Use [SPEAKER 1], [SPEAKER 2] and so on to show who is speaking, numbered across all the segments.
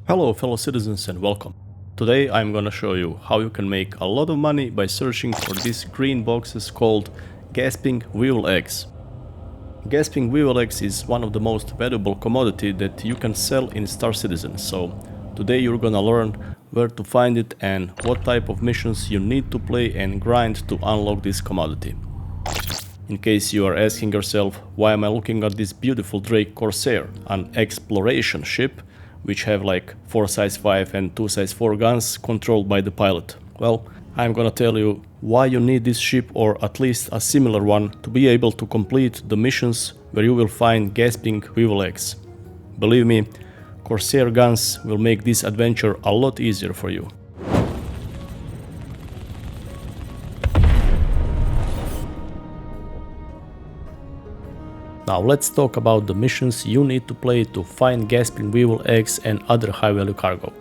[SPEAKER 1] Hello fellow citizens and welcome. Today I'm gonna show you how you can make a lot of money by searching for these green boxes called gasping weevil eggs. Gasping weevil eggs is one of the most valuable commodity that you can sell in Star Citizen, so today you're gonna learn where to find it and what type of missions you need to play and grind to unlock this commodity. In case you are asking yourself why am I looking at this beautiful Drake Corsair, an exploration ship which have like 4 size 5 and 2 size 4 guns controlled by the pilot. Well, I'm gonna tell you why you need this ship or at least a similar one to be able to complete the missions where you will find gasping weevil eggs. Believe me, Corsair guns will make this adventure a lot easier for you. Now let's talk about the missions you need to play to find gasping weevil eggs and other high value cargo.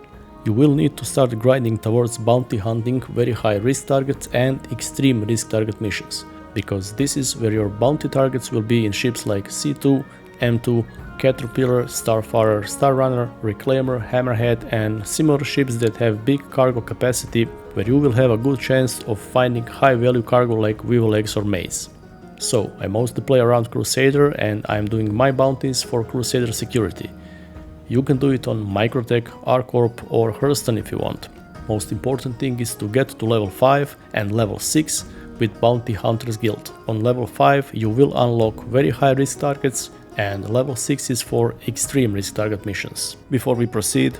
[SPEAKER 1] You will need to start grinding towards bounty hunting, very high risk targets and extreme risk target missions, because this is where your bounty targets will be in ships like C2, M2, Caterpillar, Starfarer, Starrunner, Reclaimer, Hammerhead and similar ships that have big cargo capacity where you will have a good chance of finding high value cargo like weevil eggs or maize. So, I mostly play around Crusader and I'm doing my bounties for Crusader security. You can do it on Microtech, ArcCorp or Hurston if you want. Most important thing is to get to level 5 and level 6 with Bounty Hunters Guild. On level 5 you will unlock very high risk targets and level 6 is for extreme risk target missions. Before we proceed,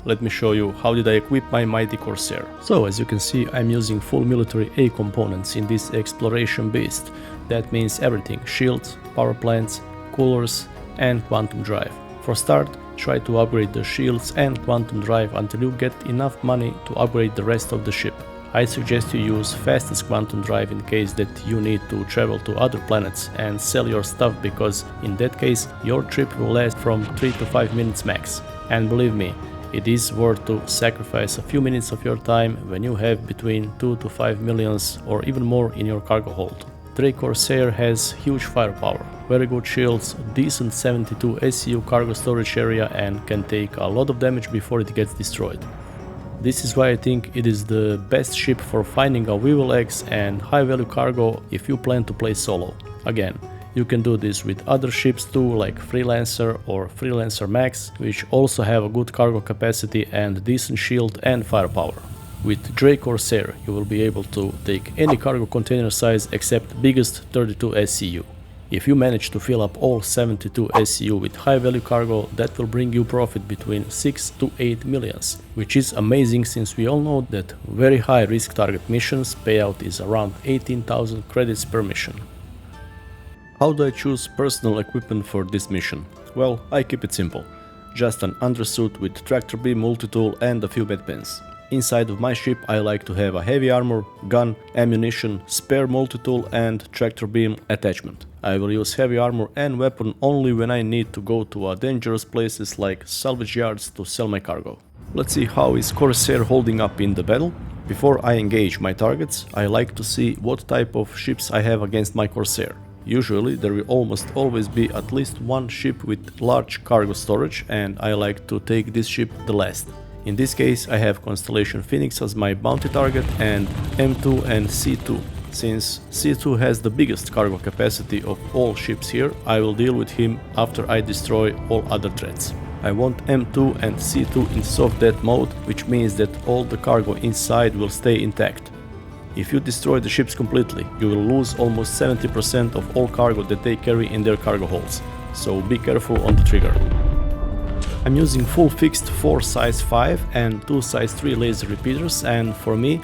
[SPEAKER 1] let me show you how did I equip my mighty Corsair. So as you can see, I'm using full military A components in this exploration beast. That means everything: shields, power plants, coolers and quantum drive. For start, try to upgrade the shields and quantum drive until you get enough money to upgrade the rest of the ship. I suggest you use fastest quantum drive in case that you need to travel to other planets and sell your stuff, because in that case your trip will last from 3 to 5 minutes max. And believe me, it is worth to sacrifice a few minutes of your time when you have between 2 to 5 millions or even more in your cargo hold. Drake Corsair has huge firepower, very good shields, decent 72 SCU cargo storage area and can take a lot of damage before it gets destroyed. This is why I think it is the best ship for finding a weevil eggs and high value cargo if you plan to play solo. Again, you can do this with other ships too, like Freelancer or Freelancer Max, which also have a good cargo capacity and decent shield and firepower. With Drake Corsair you will be able to take any cargo container size except biggest 32 SCU. If you manage to fill up all 72 SCU with high value cargo, that will bring you profit between 6 to 8 millions, which is amazing since we all know that very high risk target missions payout is around 18,000 credits per mission. How do I choose personal equipment for this mission? Well, I keep it simple. Just an undersuit with tractor beam, multi-tool and a few medpens. Inside of my ship I like to have a heavy armor, gun, ammunition, spare multi-tool and tractor beam attachment. I will use heavy armor and weapon only when I need to go to dangerous places like salvage yards to sell my cargo. Let's see how is Corsair holding up in the battle. Before I engage my targets, I like to see what type of ships I have against my Corsair. Usually there will almost always be at least one ship with large cargo storage and I like to take this ship the last. In this case I have Constellation Phoenix as my bounty target and M2 and C2. Since C2 has the biggest cargo capacity of all ships here, I will deal with him after I destroy all other threats. I want M2 and C2 in soft death mode, which means that all the cargo inside will stay intact. If you destroy the ships completely, you will lose almost 70% of all cargo that they carry in their cargo holds, so be careful on the trigger. I'm using full fixed 4 size 5 and 2 size 3 laser repeaters, and for me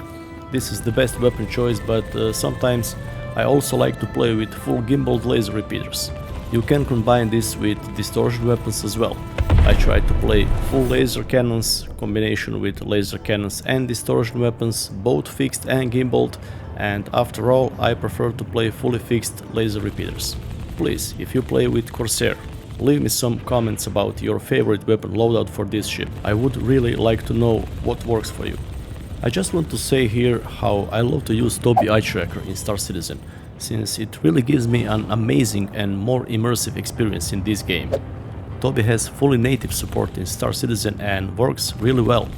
[SPEAKER 1] this is the best weapon choice, but sometimes I also like to play with full gimbaled laser repeaters. You can combine this with distortion weapons as well. I tried to play full laser cannons, combination with laser cannons and distortion weapons, both fixed and gimbaled, and after all I prefer to play fully fixed laser repeaters. Please, if you play with Corsair, leave me some comments about your favorite weapon loadout for this ship. I would really like to know what works for you. I just want to say here how I love to use Tobii Eye Tracker in Star Citizen, since it really gives me an amazing and more immersive experience in this game. Tobii has fully native support in Star Citizen and works really well.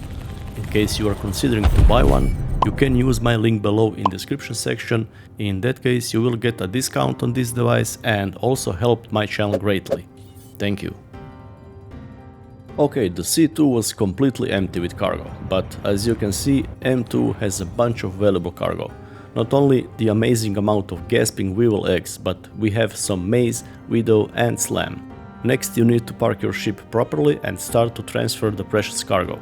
[SPEAKER 1] In case you are considering to buy one, you can use my link below in description section. In that case you will get a discount on this device and also help my channel greatly. Thank you. Okay, the C2 was completely empty with cargo, but as you can see, M2 has a bunch of valuable cargo. Not only the amazing amount of gasping Weevil eggs, but we have some Maze, Widow and Slam. Next you need to park your ship properly and start to transfer the precious cargo.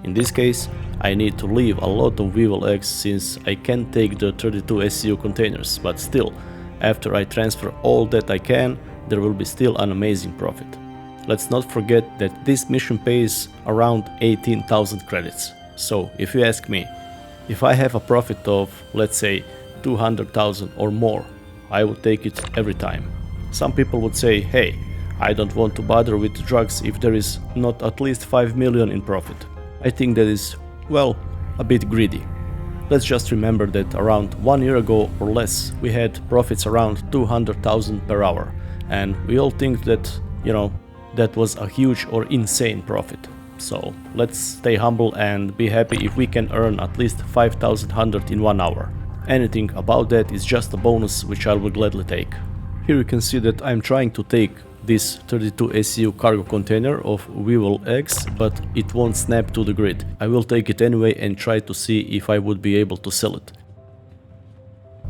[SPEAKER 1] In this case, I need to leave a lot of Weevil eggs since I can't take the 32 SCU containers, but still, after I transfer all that I can, there will be still an amazing profit. Let's not forget that this mission pays around 18,000 credits. So if you ask me, if I have a profit of, let's say, 200,000 or more, I would take it every time. Some people would say, hey, I don't want to bother with drugs if there is not at least 5 million in profit. I think that is, well, a bit greedy. Let's just remember that around 1 year ago or less we had profits around 200,000 per hour, and we all think that, that was a huge or insane profit. So let's stay humble and be happy if we can earn at least 5,100 in 1 hour. Anything about that is just a bonus which I will gladly take. Here you can see that I'm trying to take this 32 SCU cargo container of Weevil eggs, but it won't snap to the grid. I will take it anyway and try to see if I would be able to sell it.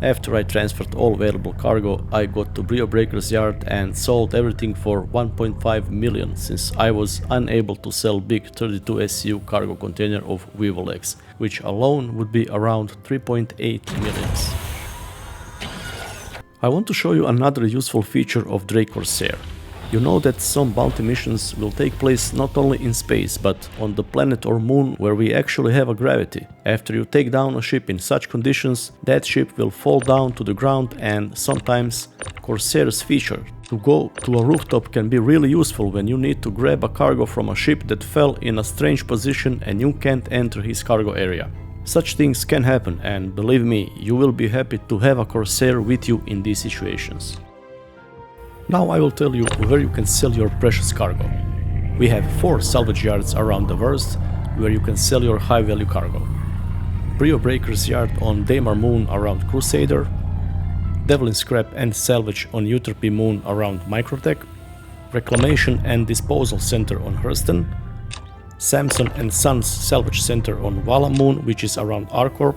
[SPEAKER 1] After I transferred all available cargo, I got to Brio Breaker's yard and sold everything for 1.5 million, since I was unable to sell big 32 SCU cargo container of Weevil eggs, which alone would be around 3.8 millions. I want to show you another useful feature of Drake Corsair. You know that some bounty missions will take place not only in space, but on the planet or moon where we actually have a gravity. After you take down a ship in such conditions, that ship will fall down to the ground, and sometimes Corsair's feature to go to a rooftop can be really useful when you need to grab a cargo from a ship that fell in a strange position and you can't enter his cargo area. Such things can happen, and believe me, you will be happy to have a Corsair with you in these situations. Now I will tell you where you can sell your precious cargo. We have 4 salvage yards around the world where you can sell your high value cargo. Brio Breaker's yard on Daymar Moon around Crusader, Devlin Scrap and Salvage on Euterpe Moon around Microtech, Reclamation and Disposal Center on Hurston, Samson and Sons Salvage Center on Vala Moon, which is around Arcorp,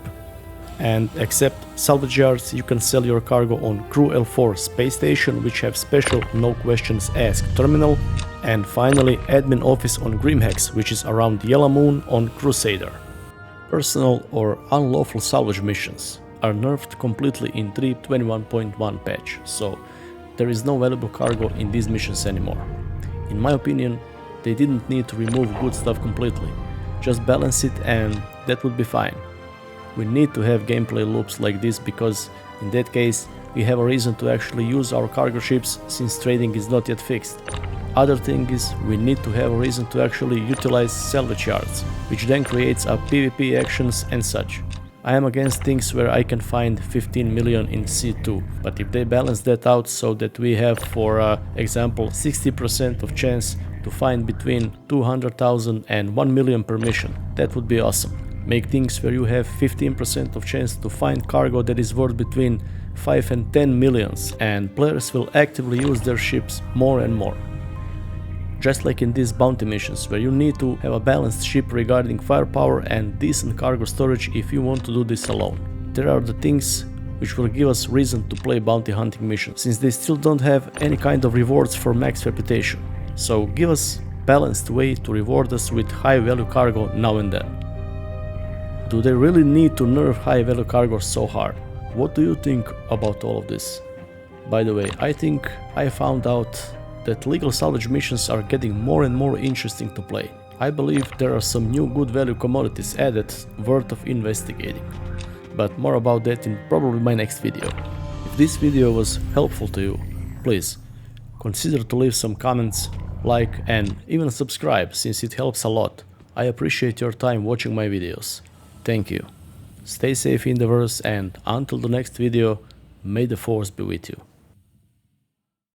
[SPEAKER 1] and except salvage yards you can sell your cargo on Crew L4 Space Station, which have special no questions asked terminal, and finally admin office on Grimhex, which is around Yellow Moon on Crusader. Personal or unlawful salvage missions are nerfed completely in 3.21.1 patch, so there is no valuable cargo in these missions anymore. In my opinion, they didn't need to remove good stuff completely, just balance it and that would be fine. We need to have gameplay loops like this because in that case we have a reason to actually use our cargo ships, since trading is not yet fixed. Other thing is we need to have a reason to actually utilize salvage yards, which then creates a PvP actions and such. I am against things where I can find 15 million in C2, but if they balance that out so that we have, for example, 60% of chance to find between 200,000 and 1 million per mission, that would be awesome. Make things where you have 15% of chance to find cargo that is worth between 5 and 10 millions, and players will actively use their ships more and more. Just like in these bounty missions, where you need to have a balanced ship regarding firepower and decent cargo storage if you want to do this alone. There are the things which will give us reason to play bounty hunting missions, since they still don't have any kind of rewards for max reputation. So give us balanced way to reward us with high value cargo now and then. Do they really need to nerf high value cargo so hard? What do you think about all of this? By the way, I think I found out that legal salvage missions are getting more and more interesting to play. I believe there are some new good value commodities added worth of investigating. But more about that in probably my next video. If this video was helpful to you, please consider to leave some comments, like and even subscribe since it helps a lot. I appreciate your time watching my videos. Thank you. Stay safe in the verse and until the next video, may the force be with you.